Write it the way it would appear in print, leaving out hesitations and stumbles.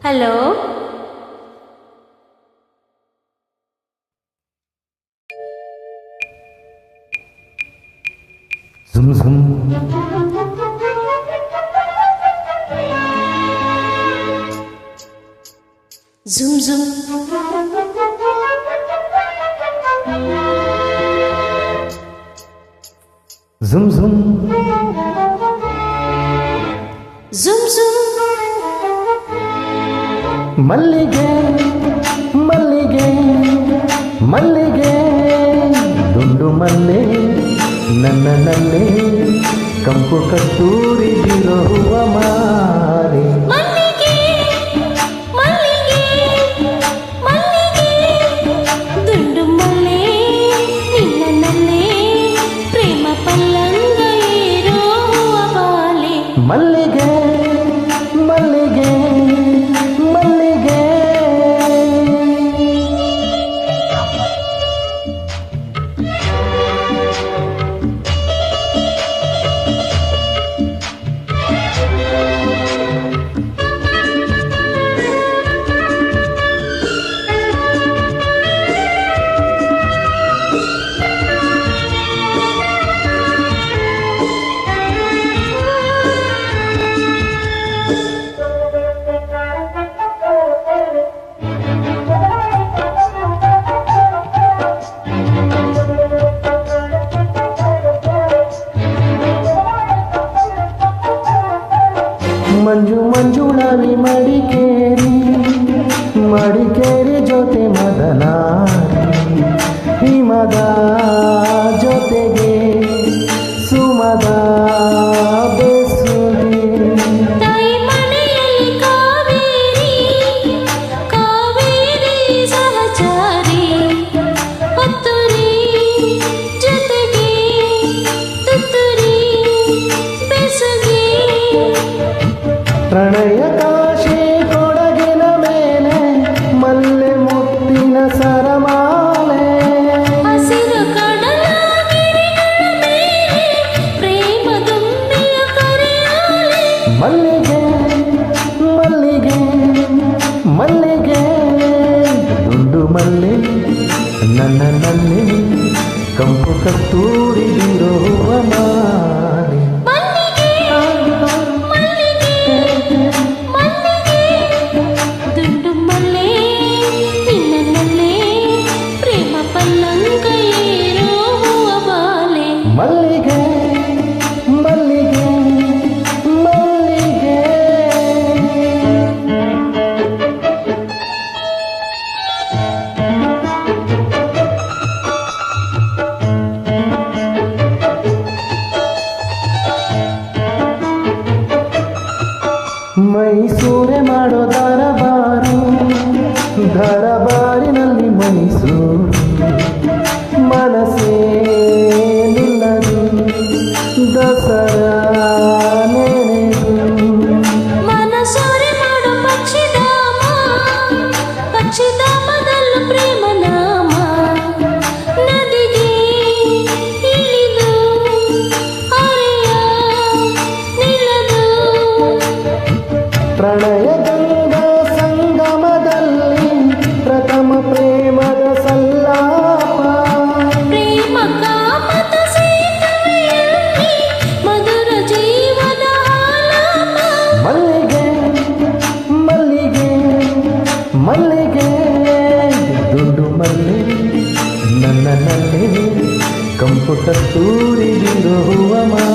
hello, zoom zoom zoom zoom zoom zoom zoom zoom ಮಲ್ಲಿಗೆ ಮಲ್ಲಿಗೆ ಮಲ್ಲಿಗೆ ದುಂಡು ಮಲ್ಲೆ ನನ್ನಲ್ಲಿ ಕಂಪು ಕಸ್ತೂರಿ ಬಿರುವ ಮಾರೆ ಮಲ್ಲಿಗೆ ಮಲ್ಲಿಗೆ ಮಲ್ಲಿಗೆ ದುಂಡು ಮಲ್ಲೆ ನಿನ್ನಲ್ಲೇ ಪ್ರೇಮ ಪಲ್ಲಂಗ ಏರುವ ಬಾಲೆ ಮಲ್ಲಿಗೆ ಮಲ್ಲಿಗೆ ಮಲ್ಲಿಗೆ ಮಂಜು ಮಂಜುಳವಿ ಮಡಿಕೇರಿ ಮಡಿಕೇರಿ ಜೊತೆ ಮದನಾರಿ ಹಿಮದ ಜೊತೆಗೆ ಸುಮದ ಬೆಸುಗೆ ತಾಯಿ ಮನೆಯಲ್ಲಿ ಕಾವೇರಿ ಕಾವೇರಿ ಸಹಚಾರಿ ಹೊತ್ತುರಿ ಜೊತೆಗೆ ತುತ್ತೂರಿ ಬೆಸುಗೆ ಪ್ರಣಯ ಕಾಶಿ ಕೊಡಗಿನ ಮೇಲೆ ಮಲ್ಲೆ ಮುತ್ತಿನ ಸರಮಾಲೆ ಹಸಿರು ಕಡಲ ಗಿರಿಗಳ ಮೇಲೆ ಪ್ರೇಮ ತುಂಬಿಯ ಕರೆಯಾಲೆ ಮಲ್ಲಿಗೆ ಮಲ್ಲಿಗೆ ಮಲ್ಲಿಗೆ ದುಂಡು ಮಲ್ಲೆ ನನ್ನಲ್ಲಿ ಕಂಪು ಕಸ್ತೂರಿ ಬಿರುವ ಮಾಲೆ ಮಲ್ಲಿಗೆ ಮಲ್ಲಿಗೆ ಮಲ್ಲಿಗೆ ದುಂಡು ಮಲ್ಲೆ ನಿನ್ನಲ್ಲೇ ಪ್ರೇಮ ಪಲ್ಲಂಗ ಏರುವ ಬಾಲೆ ಮಲ್ಲಿಗೆ ಮಲ್ಲಿಗೆ ಮಲ್ಲಿಗೆ ಮೈಸೂರೆ ಮಾಡೋ ದರಬಾರು ದರಬಾರಿನಲ್ಲಿ ಮೈಸೂರು ಮನಸ್ಸೇ ನಿಲ್ಲದು ದಸರಾ ನೆನೆದು ಮನಸೂರೆ ಮಾಡು ಪಕ್ಷಿಧಾಮದಲ್ಲೂ ಪ್ರೇಮ ನಾಮ ನದಿಗೆ ಇಳಿದು ಹರೆಯ ನಿಲ್ಲದು ಪ್ರಣಯ ಗಂಗಾ ಸಂಗಮದಲ್ಲಿ ಪ್ರಥಮ ಪ್ರೇಮದ ಸಲ್ಲಾಪ ಪ್ರೇಮ ಕಾಮದ ಸೇತುವೆಯಲ್ಲಿ ಮಧುರ ಜೀವನ ಆಲಾಪ ಮಲ್ಲಿಗೆ ಮಲ್ಲಿಗೆ ಮಲ್ಲಿಗೆ ದುಂಡು ಮಲ್ಲೆ ನನ್ನಲ್ಲಿ ಕಂಪು ಕಸ್ತೂರಿ ಬಿರುವ ಮಾ